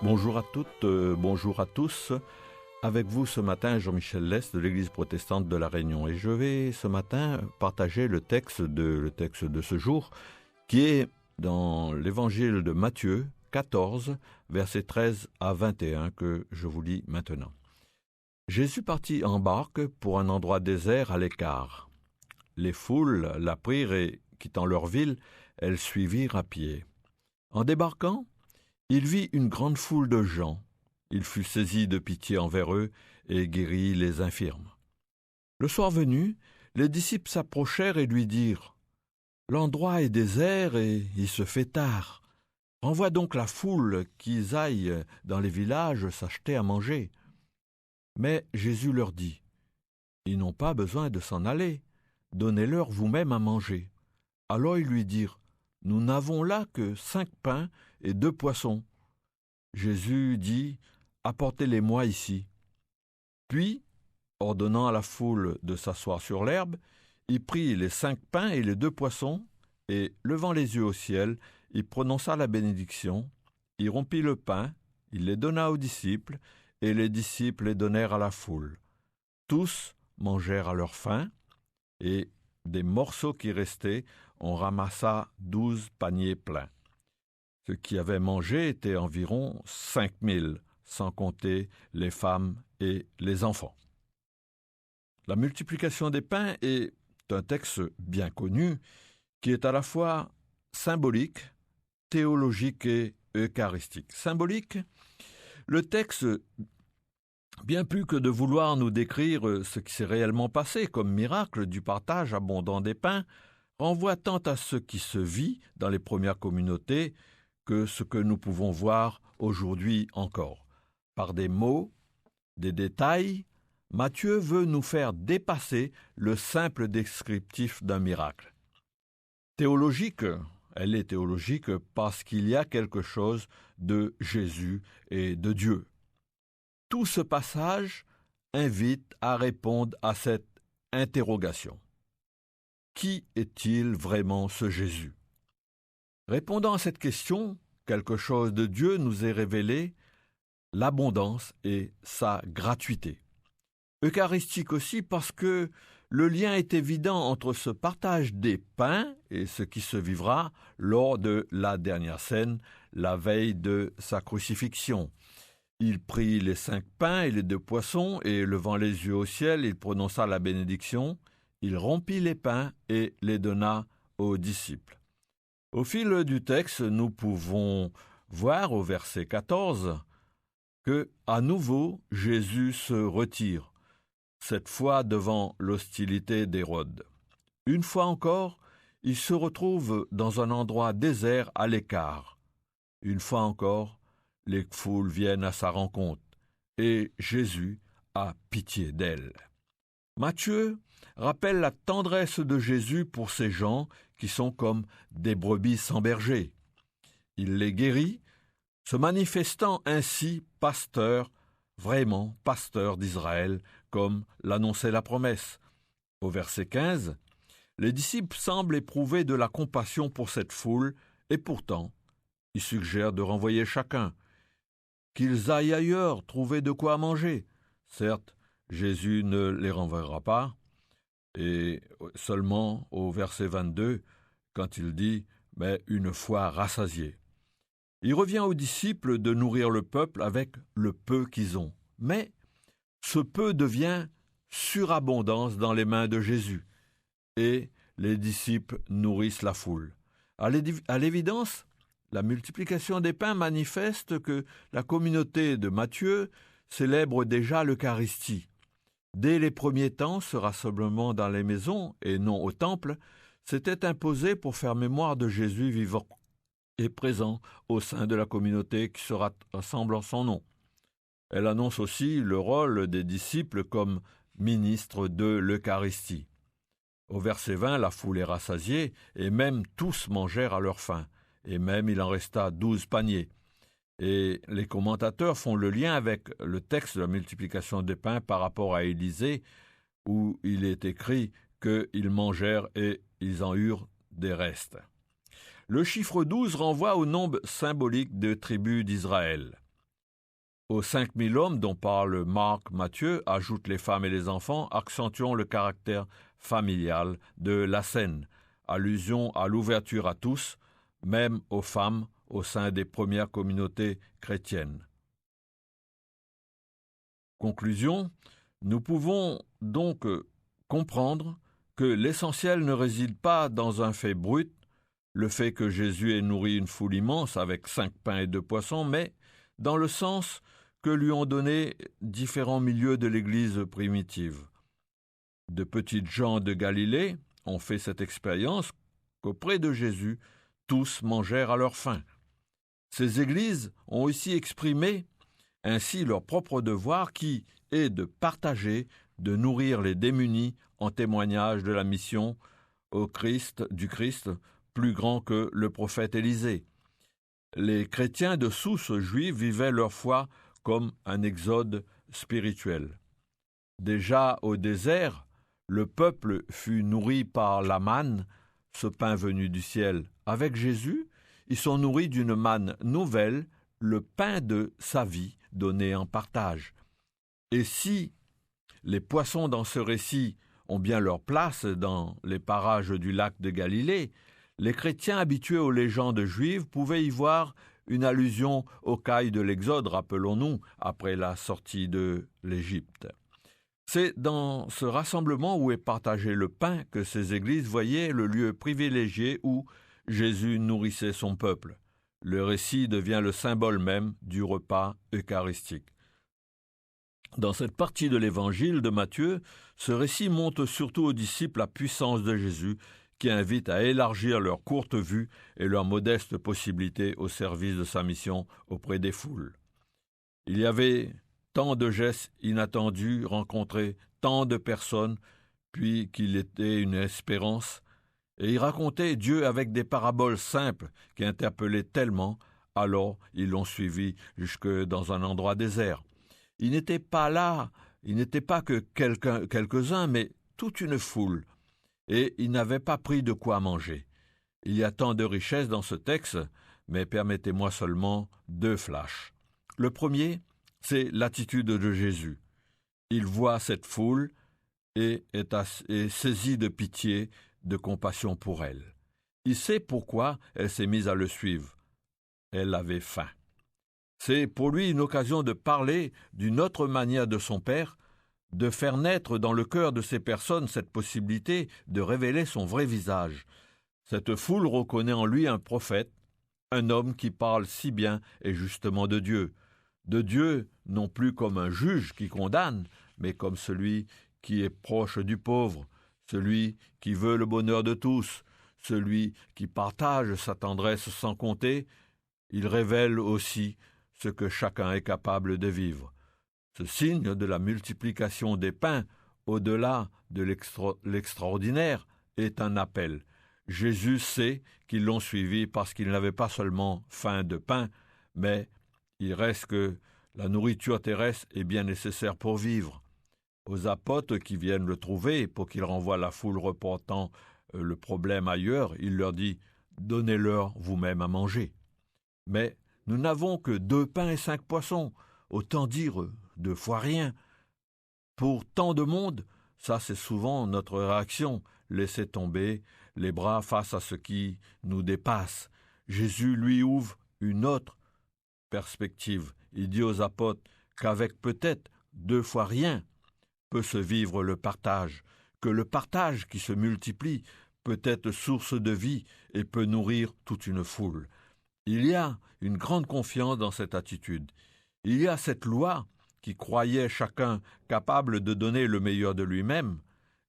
Bonjour à toutes, bonjour à tous. Avec vous ce matin, Jean-Michel Lès de l'Église protestante de La Réunion. Et je vais ce matin partager le texte de ce jour qui est dans l'Évangile de Matthieu 14, versets 13 à 21 que je vous lis maintenant. Jésus partit en barque pour un endroit désert à l'écart. Les foules l'apprirent et, quittant leur ville, elles suivirent à pied. En débarquant, il vit une grande foule de gens. Il fut saisi de pitié envers eux et guérit les infirmes. Le soir venu, les disciples s'approchèrent et lui dirent « L'endroit est désert et il se fait tard. Envoie donc la foule qu'ils aillent dans les villages s'acheter à manger. » Mais Jésus leur dit « Ils n'ont pas besoin de s'en aller. Donnez-leur vous-même à manger. » Alors ils lui dirent « Nous n'avons là que 5 pains et 2 poissons. » Jésus dit « Apportez-les-moi ici. » Puis, ordonnant à la foule de s'asseoir sur l'herbe, il prit les 5 pains et les 2 poissons, et, levant les yeux au ciel, il prononça la bénédiction, il rompit le pain, il les donna aux disciples, et les disciples les donnèrent à la foule. Tous mangèrent à leur faim, et des morceaux qui restaient, on ramassa 12 paniers pleins. Ceux qui avaient mangé étaient environ 5000, sans compter les femmes et les enfants. La multiplication des pains est un texte bien connu qui est à la fois symbolique, théologique et eucharistique. Symbolique, le texte, bien plus que de vouloir nous décrire ce qui s'est réellement passé comme miracle du partage abondant des pains, renvoie tant à ce qui se vit dans les premières communautés que ce que nous pouvons voir aujourd'hui encore. Par des mots, des détails, Matthieu veut nous faire dépasser le simple descriptif d'un miracle. Théologique, elle est théologique parce qu'il y a quelque chose de Jésus et de Dieu. Tout ce passage invite à répondre à cette interrogation. Qui est-il vraiment ce Jésus ? Répondant à cette question, quelque chose de Dieu nous est révélé, l'abondance et sa gratuité. Eucharistique aussi parce que le lien est évident entre ce partage des pains et ce qui se vivra lors de la dernière scène, la veille de sa crucifixion. Il prit les 5 pains et les 2 poissons et, levant les yeux au ciel, il prononça la bénédiction. Il rompit les pains et les donna aux disciples. Au fil du texte, nous pouvons voir au verset 14 que, à nouveau, Jésus se retire, cette fois devant l'hostilité d'Hérode. Une fois encore, il se retrouve dans un endroit désert à l'écart. Une fois encore, les foules viennent à sa rencontre et Jésus a pitié d'elles. Matthieu rappelle la tendresse de Jésus pour ces gens qui sont comme des brebis sans berger. Il les guérit, se manifestant ainsi pasteur, vraiment pasteur d'Israël, comme l'annonçait la promesse. Au verset 15, les disciples semblent éprouver de la compassion pour cette foule, et pourtant, ils suggèrent de renvoyer chacun, qu'ils aillent ailleurs trouver de quoi manger. Certes, Jésus ne les renverra pas, et seulement au verset 22, quand il dit « mais une fois rassasiés ». Il revient aux disciples de nourrir le peuple avec le peu qu'ils ont. Mais ce peu devient surabondance dans les mains de Jésus, et les disciples nourrissent la foule. À l'évidence, la multiplication des pains manifeste que la communauté de Matthieu célèbre déjà l'Eucharistie. Dès les premiers temps, ce rassemblement dans les maisons, et non au temple, s'était imposé pour faire mémoire de Jésus vivant et présent au sein de la communauté qui se rassemble en son nom. Elle annonce aussi le rôle des disciples comme ministres de l'Eucharistie. Au verset 20, la foule est rassasiée, et même tous mangèrent à leur faim, et même il en resta 12 paniers. Et les commentateurs font le lien avec le texte de la multiplication des pains par rapport à Élisée, où il est écrit qu'ils mangèrent et ils en eurent des restes. Le chiffre 12 renvoie au nombre symbolique des tribus d'Israël. Aux 5000 hommes dont parlent Marc, Matthieu, ajoutent les femmes et les enfants, accentuant le caractère familial de la scène, allusion à l'ouverture à tous, même aux femmes au sein des premières communautés chrétiennes. Conclusion, nous pouvons donc comprendre que l'essentiel ne réside pas dans un fait brut, le fait que Jésus ait nourri une foule immense avec 5 pains et 2 poissons, mais dans le sens que lui ont donné différents milieux de l'Église primitive. De petites gens de Galilée ont fait cette expérience qu'auprès de Jésus, tous mangèrent à leur faim. Ces églises ont aussi exprimé ainsi leur propre devoir qui est de partager, de nourrir les démunis en témoignage de la mission du Christ, plus grand que le prophète Élisée. Les chrétiens de souche juive vivaient leur foi comme un exode spirituel. Déjà au désert, le peuple fut nourri par la manne, ce pain venu du ciel. Avec Jésus, ils sont nourris d'une manne nouvelle, le pain de sa vie donné en partage. Et si les poissons dans ce récit ont bien leur place dans les parages du lac de Galilée, les chrétiens habitués aux légendes juives pouvaient y voir une allusion aux cailles de l'Exode, rappelons-nous, après la sortie de l'Égypte. C'est dans ce rassemblement où est partagé le pain que ces églises voyaient le lieu privilégié où Jésus nourrissait son peuple. Le récit devient le symbole même du repas eucharistique. Dans cette partie de l'évangile de Matthieu, ce récit montre surtout aux disciples la puissance de Jésus qui invite à élargir leur courte vue et leurs modestes possibilités au service de sa mission auprès des foules. Il y avait tant de gestes inattendus rencontrés, tant de personnes, puis qu'il était une espérance, et il racontait Dieu avec des paraboles simples qui interpellaient tellement, alors ils l'ont suivi jusque dans un endroit désert. Il n'était pas que quelques-uns, mais toute une foule, et ils n'avaient pas pris de quoi manger. Il y a tant de richesses dans ce texte, mais permettez-moi seulement 2 flashs. Le premier, c'est l'attitude de Jésus. Il voit cette foule et est saisi de pitié, de compassion pour elle. Il sait pourquoi elle s'est mise à le suivre. Elle avait faim. C'est pour lui une occasion de parler d'une autre manière de son Père, de faire naître dans le cœur de ces personnes cette possibilité de révéler son vrai visage. Cette foule reconnaît en lui un prophète, un homme qui parle si bien et justement de Dieu non plus comme un juge qui condamne, mais comme celui qui est proche du pauvre, celui qui veut le bonheur de tous, celui qui partage sa tendresse sans compter. Il révèle aussi ce que chacun est capable de vivre. Ce signe de la multiplication des pains, au-delà de l'extraordinaire, est un appel. Jésus sait qu'ils l'ont suivi parce qu'ils n'avaient pas seulement faim de pain, mais il reste que la nourriture terrestre est bien nécessaire pour vivre. Aux apôtres qui viennent le trouver pour qu'il renvoie la foule reportant le problème ailleurs, il leur dit « Donnez-leur vous-même à manger ». Mais nous n'avons que 2 pains et 5 poissons, autant dire 2 fois rien. Pour tant de monde, ça c'est souvent notre réaction, laisser tomber les bras face à ce qui nous dépasse. Jésus lui ouvre une autre perspective. Il dit aux apôtres qu'avec peut-être 2 fois rien peut se vivre le partage, que le partage qui se multiplie peut être source de vie et peut nourrir toute une foule. Il y a une grande confiance dans cette attitude. Il y a cette loi qui croyait chacun capable de donner le meilleur de lui-même,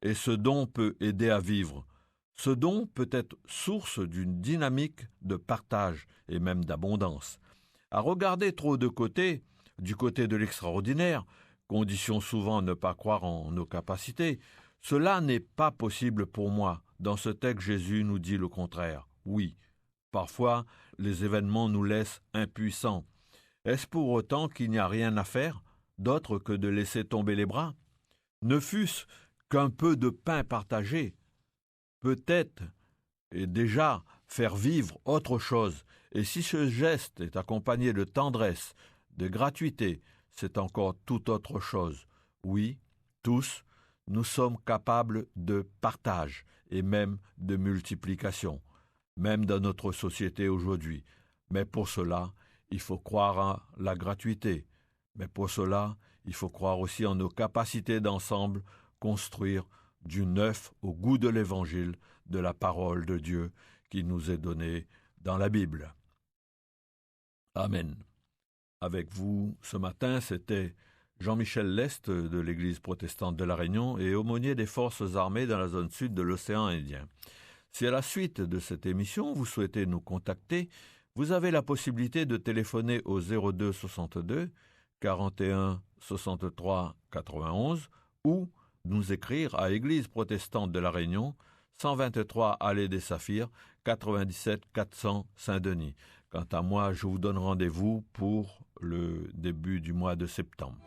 et ce don peut aider à vivre. Ce don peut être source d'une dynamique de partage et même d'abondance. À regarder trop de côté, du côté de l'extraordinaire, condition souvent ne pas croire en nos capacités, cela n'est pas possible pour moi. Dans ce texte, Jésus nous dit le contraire. Oui, parfois, les événements nous laissent impuissants. Est-ce pour autant qu'il n'y a rien à faire, d'autre que de laisser tomber les bras? Ne fût-ce qu'un peu de pain partagé, peut-être, et déjà faire vivre autre chose. Et si ce geste est accompagné de tendresse, de gratuité, c'est encore tout autre chose. Oui, tous, nous sommes capables de partage et même de multiplication, même dans notre société aujourd'hui. Mais pour cela, il faut croire en la gratuité. Mais pour cela, il faut croire aussi en nos capacités d'ensemble construire du neuf au goût de l'Évangile, de la parole de Dieu qui nous est donnée dans la Bible. Amen. Avec vous, ce matin, c'était Jean-Michel Lest de l'Église protestante de La Réunion et aumônier des forces armées dans la zone sud de l'océan Indien. Si à la suite de cette émission, vous souhaitez nous contacter, vous avez la possibilité de téléphoner au 02 62 41 63 91 ou nous écrire à Église protestante de La Réunion, 123 Allée des Saphirs, 97 400 Saint-Denis. Quant à moi, je vous donne rendez-vous pour le début du mois de septembre.